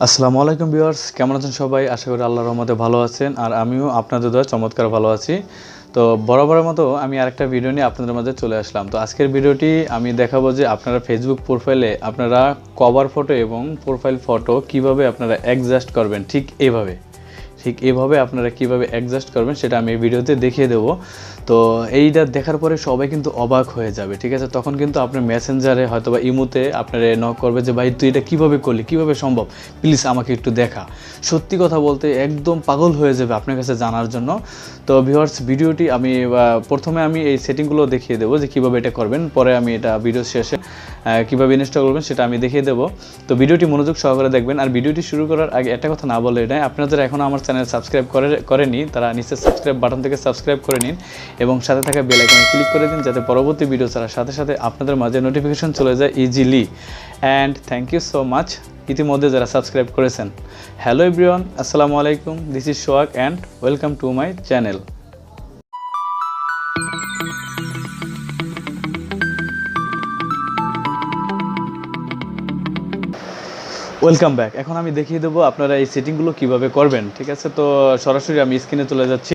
আসসালামু আলাইকুম ভিউয়ার্স, কেমন আছেন সবাই? আশা করি আল্লাহর রহমতে ভালো আছেন আর আমিও আপনাদের দোয়ায় চমৎকার ভালো আছি। তো বরাবরের মতো আমি আরেকটা ভিডিও নিয়ে আপনাদের মাঝে চলে আসলাম। তো আজকের ভিডিওটি আমি দেখাবো যে আপনারা ফেসবুক প্রোফাইলে আপনারা কভার ফটো এবং প্রোফাইল ফটো কিভাবে আপনারা অ্যাডজাস্ট করবেন, ঠিক এভাবে আপনারা কিভাবে অ্যাডজাস্ট করবেন সেটা আমি এই ভিডিওতে দেখিয়ে দেবো। তো এইটা দেখার পরে সবাই কিন্তু অবাক হয়ে যাবে, ঠিক আছে? তখন কিন্তু আপনার মেসেঞ্জারে হয়তো বা ইমোতে আপনার নক করবে যে ভাই তুই এটা কীভাবে করলি, কীভাবে সম্ভব, প্লিজ আমাকে একটু দেখা। সত্যি কথা বলতে একদম পাগল হয়ে যাবে আপনার কাছে জানার জন্য। তো ভিউয়ার্স, ভিডিওটি আমি প্রথমে আমি এই সেটিংগুলো দেখিয়ে দেবো যে কীভাবে এটা করবেন, পরে আমি এটা ভিডিও শেষে কীভাবে ইনস্টল করবেন সেটা আমি দেখিয়ে দেবো। তো ভিডিওটি মনোযোগ সহকারে দেখবেন। আর ভিডিওটি শুরু করার আগে একটা কথা না বলে নাই, আপনারা যারা এখনও আমার চ্যানেল সাবস্ক্রাইব করেনি তারা নিচে সাবস্ক্রাইব বাটন থেকে সাবস্ক্রাইব করে নিন এবং সাথে থাকা বেল আইকনে ক্লিক করে দিন যাতে পরবর্তী ভিডিও ছাড়ার সাথে সাথে আপনাদের মাঝে নোটিফিকেশন চলে যায় easily. And thank you so much ইতিমধ্যে যারা সাবস্ক্রাইব করেছেন। হ্যালো এভরিওয়ান, আসসালামু আলাইকুম, this is Sohag and welcome to my channel. Welcome back. এখন আমি দেখিয়ে দেবো আপনারা এই সেটিংগুলো কিভাবে করবেন, ঠিক আছে? তো সরাসরি আমি স্ক্রিনে চলে যাচ্ছি।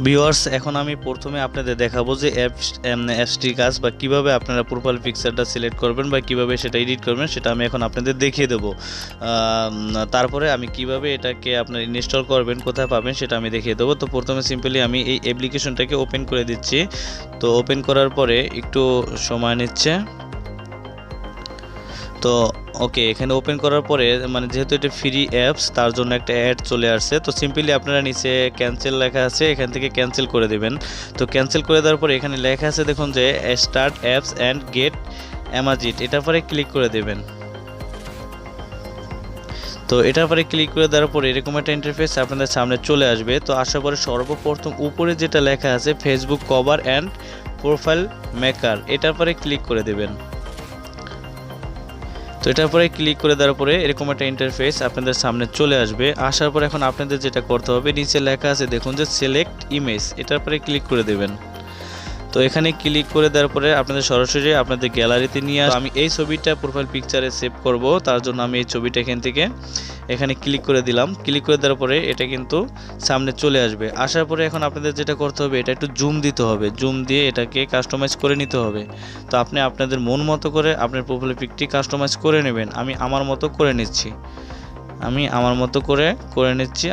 ভিউয়ার্স, এখন আমি প্রথমে আপনাদের দেখাবো যে অ্যাপসটির কাজ বা কিভাবে আপনারা প্রোফাইল পিকচারটা সিলেক্ট করবেন বা কিভাবে সেটা এডিট করবেন সেটা আমি এখন আপনাদের দেখিয়ে দেবো। তারপরে আমি কিভাবে এটাকে আপনার ইনস্টল করবেন, কোথায় পাবেন সেটা আমি দেখিয়ে দেবো। তো প্রথমে সিম্পলি আমি এই অ্যাপ্লিকেশনটাকে ওপেন করে দিচ্ছি। তো ওপেন করার পরে একটু সময় নিচ্ছে। তো ওকে, এখানে ওপেন করার পরে মানে যেহেতু এটা ফ্রি অ্যাপস তার জন্য একটা অ্যাড চলে আসছে। তো সিম্পলি আপনারা নিচে ক্যান্সেল লেখা আছে, এখান থেকে ক্যান্সেল করে দেবেন। তো ক্যান্সেল করে দেওয়ার পরে এখানে লেখা আছে দেখুন যে স্টার্ট অ্যাপস অ্যান্ড গেট অ্যামাজিট, এটার পরে ক্লিক করে দেবেন। তো এটার পরে ক্লিক করে দেওয়ার পরে এরকম একটা ইন্টারফেস আপনাদের সামনে চলে আসবে। তো আসার পরে সর্বপ্রথম উপরে যেটা লেখা আছে Facebook cover and profile maker, এটার পরে ক্লিক করে দেবেন। তো এটার পরে ক্লিক করে দেওয়ার পরে এরকম একটা ইন্টারফেস আপনাদের সামনে চলে আসবে। আসার পরে এখন আপনাদের যেটা করতে হবে, নিচে লেখা আছে দেখুন যে সিলেক্ট ইমেজ, এটার পরে ক্লিক করে দেবেন। তো এখানে ক্লিক করে দেওয়ার পরে আপনাদের সরাসরি আপনাদের গ্যালারিতে নিয়ে আমি এই ছবিটা প্রোফাইল পিকচারে সেভ করব, তার জন্য আমি এই ছবিটা এখানে ক্লিক করে দিলাম। ক্লিক করে দেওয়ার পরে এটা কিন্তু সামনে চলে আসবে। আসার পরে এখন আপনাদের যেটা করতে হবে, এটা একটু জুম দিতে হবে, জুম দিয়ে এটাকে কাস্টমাইজ করে নিতে হবে। তো আপনি আপনাদের মন মতো করে আপনার প্রোফাইল পিকটি কাস্টমাইজ করে নেবেন। আমি আমার মতো করে নিচ্ছি,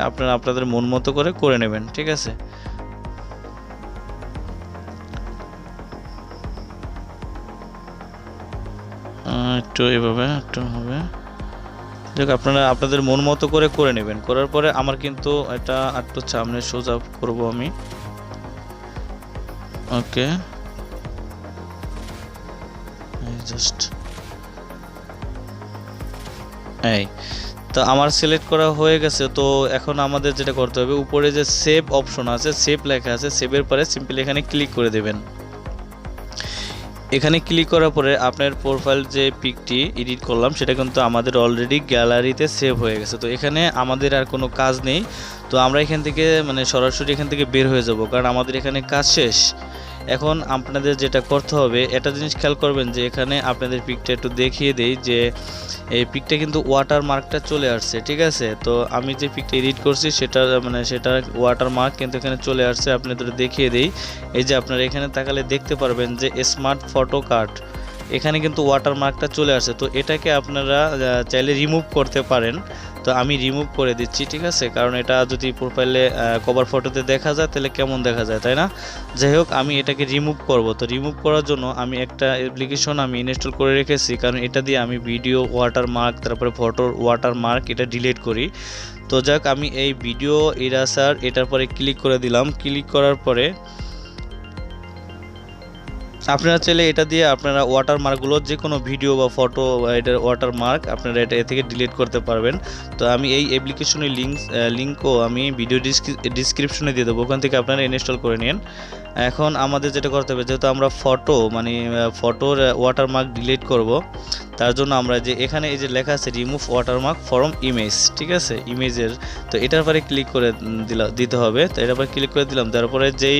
আপনারা আপনাদের মন মতো করে নেবেন, ঠিক আছে? একটু এভাবে একটু হবে, দেখ আপনারা আপনাদের মন মতো করে নেবেন। করার পরে আমার কিন্তু এটা একটু সামনে সোজা করব আমি। ওকে, জাস্ট এই তো আমার সিলেক্ট করা হয়ে গেছে। তো এখন আমাদের যেটা করতে হবে, উপরে যে সেভ অপশন আছে, সেভ লেখা আছে, সেভের পরে সিম্পলি এখানে ক্লিক করে দেবেন। এখানে ক্লিক করার পরে আপনার প্রোফাইল যে পিকটি এডিট করলাম সেটা কিন্তু আমাদের অলরেডি গ্যালারিতে সেভ হয়ে গেছে। তো এখানে আমাদের আর কোনো কাজ নেই। তো আমরা এখান থেকে মানে সরাসরি এখান থেকে বের হয়ে যাব, কারণ আমাদের এখানে কাজ শেষ। এখন আপনাদের যেটা করতে হবে, একটা জিনিস খেয়াল করবেন যে এখানে আপনাদের পিকটা একটু দেখিয়ে দেই যে এই পিকটা কিন্তু ওয়াটারমার্কটা চলে আসছে, ঠিক আছে? তো আমি যে পিকটা এডিট করছি সেটা ওয়াটারমার্ক কিন্তু এখানে চলে আসছে। আপনাদের দেখিয়ে দেই, এই যে আপনারা এখানে তাকালে দেখতে পারবেন যে স্মার্ট ফটো কার্ড, এখানে কিন্তু ওয়াটারমার্কটা চলে আসছে। তো এটাকে আপনারা চাইলে রিমুভ করতে পারেন। তো আমি রিমুভ করে দিচ্ছি, ঠিক আছে? কারণ এটা যদি প্রোফাইলে কভার ফটোতে দেখা যায় তাহলে কেমন দেখা যায়, তাই না? যাই হোক, আমি এটাকে রিমুভ করব। তো রিমুভ করার জন্য আমি একটা অ্যাপ্লিকেশন আমি ইনস্টল করে রেখেছি, কারণ এটা দিয়ে আমি ভিডিও ওয়াটারমার্ক তারপরে ফটোর ওয়াটারমার্ক এটা ডিলিট করি। তো যাক, আমি এই ভিডিও ইরাসার এটার পরে ক্লিক করে দিলাম। ক্লিক করার পরে আপনারা চাইলে এটা দিয়ে আপনারা ওয়াটারমার্কগুলো যে কোনো ভিডিও বা ফটো এটার ওয়াটারমার্ক আপনারা এটা এ থেকে ডিলিট করতে পারবেন। তো আমি এই অ্যাপ্লিকেশনের লিঙ্কও আমি ভিডিও ডিসক্রিপশনে দিয়ে দেবো, ওখান থেকে আপনারা ইনস্টল করে নিন। এখন আমাদের যেটা করতে হবে, যেহেতু আমরা ফটোর ওয়াটারমার্ক ডিলিট করব, তার জন্য আমরা যে এখানে এই যে লেখা আছে রিমুভ ওয়াটারমার্ক ফ্রম ইমেজ, ঠিক আছে, ইমেজের, তো এটার পরে ক্লিক করে দিতে হবে। তো এটার পরে ক্লিক করে দিলাম, তারপরে যেই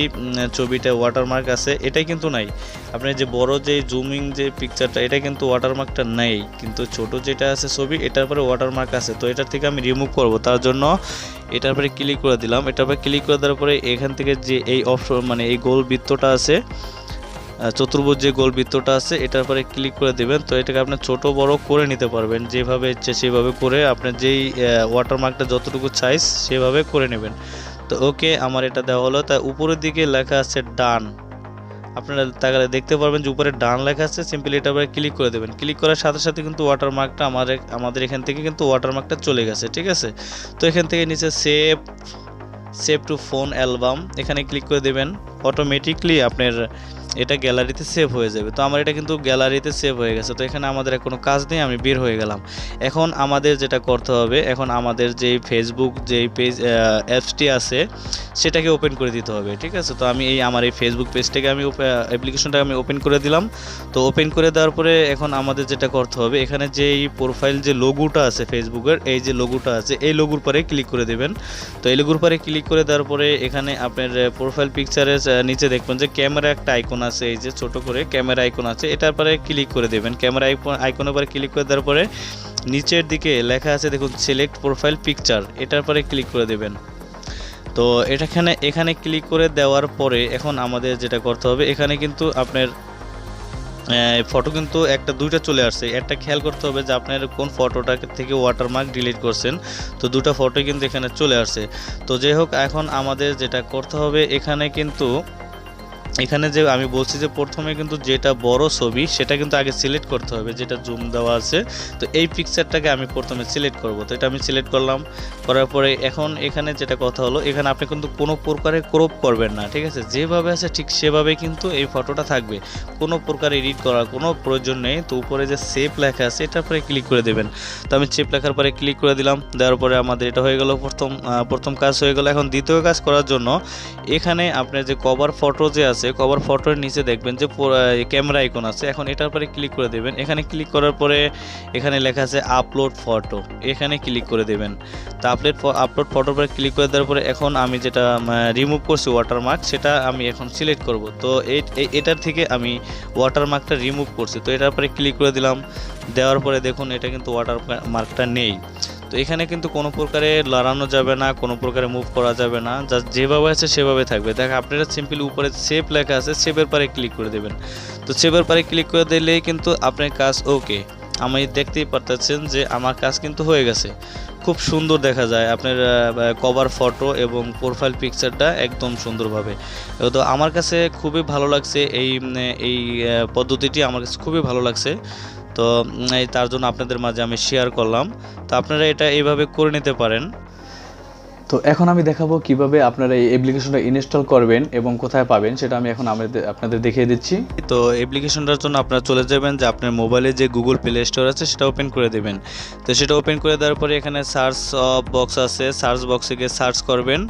ছবিটা ওয়াটারমার্ক আছে এটাই কিন্তু নাই। আপনার যে বড় যে জুমিং যে পিকচারটা, এটা কিন্তু ওয়াটারমার্কটা নেই, কিন্তু ছোট যেটা আছে ছবি এটার পরে ওয়াটারমার্ক আছে। তো এটার থেকে আমি রিমুভ করব, তার জন্য এটার পরে ক্লিক করে দিলাম। এটার পরে ক্লিক করে দেওয়ার পরে এখান থেকে যে এই অপশন এই গোল বৃত্তটা আছে, চতুর্ভুজ যে গোল বৃত্তটা আছে, এটার পরে ক্লিক করে দেবেন। তো এটাকে আপনি ছোট বড় করে নিতে পারবেন, যেভাবে ইচ্ছে সেভাবে করে আপনার যেই ওয়াটারমার্কটা যতটুকু সাইজ সেভাবে করে নেবেন। তো ওকে, আমার এটা দেওয়া হলো। তার উপরের দিকে লেখা আছে ডান, আপনারা তাকালে দেখতে পারবেন যে উপরে ডান লেখা আছে। সিম্পলি এটার উপরে ক্লিক করে দেবেন। ক্লিক করার সাথে সাথে কিন্তু ওয়াটারমার্কটা আমাদের এখান থেকে কিন্তু ওয়াটারমার্কটা চলে গেছে, ঠিক আছে। তো এখান থেকে নিচে সেভ টু ফোন অ্যালবাম, এখানে ক্লিক করে দেবেন। অটোমেটিকলি আপনার এটা গ্যালারিতে সেভ হয়ে যাবে। তো আমার এটা কিন্তু গ্যালারিতে সেভ হয়ে গেছে। তো এখানে আমাদের কোনো কাজ নেই, আমি বের হয়ে গেলাম। এখন আমাদের যেটা করতে হবে, এখন আমাদের যেই ফেসবুক যেই পেজ অ্যাপসটি আছে সেটাকে ওপেন করে দিতে হবে, ঠিক আছে। তো আমি আমার এই ফেসবুক পেজটাকে আমি অ্যাপ্লিকেশনটাকে আমি ওপেন করে দিলাম। তো ওপেন করে দেওয়ার পরে এখন আমাদের যেটা করতে হবে, এখানে যে এই প্রোফাইল যে লোগোটা আছে ফেসবুকের, এই যে লোগোটা আছে এই লোগোর পরে ক্লিক করে দেবেন। তো এই লোগোর পরে ক্লিক করে দেওয়ার পরে এখানে আপনার প্রোফাইল পিকচারের নিচে দেখবেন যে ক্যামেরা একটা আইকন আছে, এই যে ছোট করে ক্যামেরা আইকন আছে, এটার পরে ক্লিক করে দেবেন। ক্যামেরা আইকনের পরে ক্লিক করে দেওয়ার পরে নিচের দিকে লেখা আছে দেখুন সিলেক্ট প্রোফাইল পিকচার, এটার পরে ক্লিক করে দেবেন। তো এখানে ক্লিক করে দেওয়ার পরে এখন আমাদের যেটা করতে হবে, এখানে কিন্তু আপনার ফটো কিন্তু দুইটা চলে আসছে। একটা খেয়াল করতে হবে যে আপনার কোন ফটোটা থেকে ওয়াটারমার্ক ডিলিট করছেন। তো দুটো ফটোই কিন্তু এখানে চলে আসছে। তো যাই হোক, এখন আমাদের যেটা করতে হবে, এখানে যে আমি বলছি যে প্রথমে কিন্তু যেটা বড় ছবি সেটা কিন্তু আগে সিলেক্ট করতে হবে, যেটা জুম দেওয়া আছে। তো এই পিকচারটাকে আমি প্রথমে সিলেক্ট করব। তো এটা আমি সিলেক্ট করলাম, করার পরে এখন এখানে যেটা কথা হলো, এখানে আপনি কিন্তু কোনো প্রকারে ক্রপ করবেন না, ঠিক আছে। যেভাবে আছে ঠিক সেভাবে কিন্তু এই ফটোটা থাকবে, কোনো প্রকার এডিট করার কোনো প্রয়োজন নেই। তো উপরে যে সেভ লেখা আছে এটার পরে ক্লিক করে দেবেন। তো আমি সেভ লেখার পরে ক্লিক করে দিলাম। দেওয়ার পরে আমাদের এটা হয়ে গেল, প্রথম কাজ হয়ে গেল। এখন দ্বিতীয় কাজ করার জন্য এখানে আপনার যে কভার ফটো যে আছে, কভার ফটোর নিচে দেখবেন যে ক্যামেরা আইকন আছে, এখন এটার পরে ক্লিক করে দেবেন। এখানে ক্লিক করার পরে এখানে লেখা আছে আপলোড ফটো, এখানে ক্লিক করে দেবেন। তো আপলোড ফটোর পরে ক্লিক করে দেওয়ার পরে এখন আমি যেটা রিমুভ করছি ওয়াটারমার্ক, সেটা আমি এখন সিলেক্ট করব। তো এটার থেকে আমি ওয়াটারমার্কটা রিমুভ করছি। তো এটার পরে ক্লিক করে দিলাম। দেওয়ার পরে দেখুন এটা কিন্তু ওয়াটারমার্কটা নেই। তো এখানে কিন্তু কোনো প্রকারে লড়ানো যাবে না, কোনো প্রকারে মুভ করা যাবে না, জাস্ট যেভাবে আছে সেভাবে থাকবে। দেখেন আপনারা সিম্পলি উপরে সেভ লেখা আছে, সেভের পরে ক্লিক করে দেবেন। তো সেভের পরে ক্লিক করে দিলেই কিন্তু আপনার কাজ ওকে। আমি দেখতেই পারতেছেন যে আমার কাজ কিন্তু হয়ে গেছে। খুব সুন্দর দেখা যায় আপনার কভার ফটো এবং প্রোফাইল পিকচারটা একদম সুন্দরভাবে। তো আমার কাছে খুবই ভালো লাগছে এই পদ্ধতিটি, আমার কাছে খুবই ভালো লাগছে। তো তার জন্য আপনাদের মাঝে আমি শেয়ার করলাম। তো আপনারা এটা এইভাবে করে নিতে পারেন। তো এখন আমি দেখাবো কিভাবে আপনারা এই অ্যাপ্লিকেশনটা ইনস্টল করবেন এবং কোথায় পাবেন, সেটা আমি এখন আপনাদের দেখিয়ে দিচ্ছি। তো অ্যাপ্লিকেশনটার জন্য আপনারা চলে যাবেন যে আপনার মোবাইলে যে গুগল প্লে স্টোর আছে সেটা ওপেন করে দেবেন। তো সেটা ওপেন করে দেওয়ার পরে এখানে সার্চ বক্স আছে, সার্চ বক্সে গিয়ে সার্চ করবেন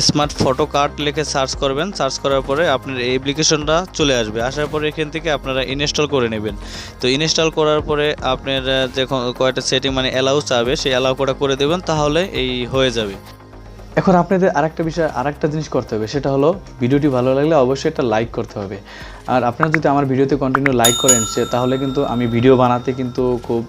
স্মার্ট ফটো কার্ড লিখে সার্চ করবেন। সার্চ করার পরে আপনার এই অ্যাপ্লিকেশনটা চলে আসবে। আসার পরে এখান থেকে আপনারা ইনস্টল করে নেবেন। তো ইনস্টল করার পরে আপনার যে কয়টা সেটিং অ্যালাউ চাবে সেই অ্যালাউ করে দেবেন, তাহলে এই হয়ে যাবে। এখন আপনাদের আরেকটা জিনিস করতে হবে, সেটা হলো ভিডিওটি ভালো লাগলে অবশ্যই এটা লাইক করতে হবে। আর আপনারা যদি আমার ভিডিওতে কন্টিনিউ লাইক করেন তাহলে কিন্তু আমি ভিডিও বানাতে কিন্তু খুব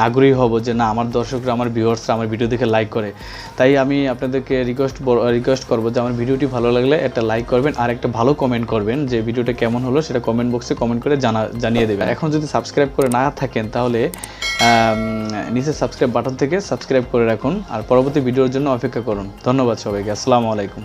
আগ্রহী হব যে না, আমার দর্শকরা, আমার ভিউয়ার্সরা আমার ভিডিও দেখে লাইক করে। তাই আমি আপনাদেরকে রিকোয়েস্ট করব যে আমার ভিডিওটি ভালো লাগলে একটা লাইক করবেন আর একটা ভালো কমেন্ট করবেন যে ভিডিওটা কেমন হলো, সেটা কমেন্ট বক্সে কমেন্ট করে জানিয়ে দেবেন। এখন যদি সাবস্ক্রাইব করে না থাকেন তাহলে নিচে সাবস্ক্রাইব বাটন থেকে সাবস্ক্রাইব করে রাখুন আর পরবর্তী ভিডিওর জন্য অপেক্ষা করুন। ধন্যবাদ সবাইকে। আসসালামু আলাইকুম।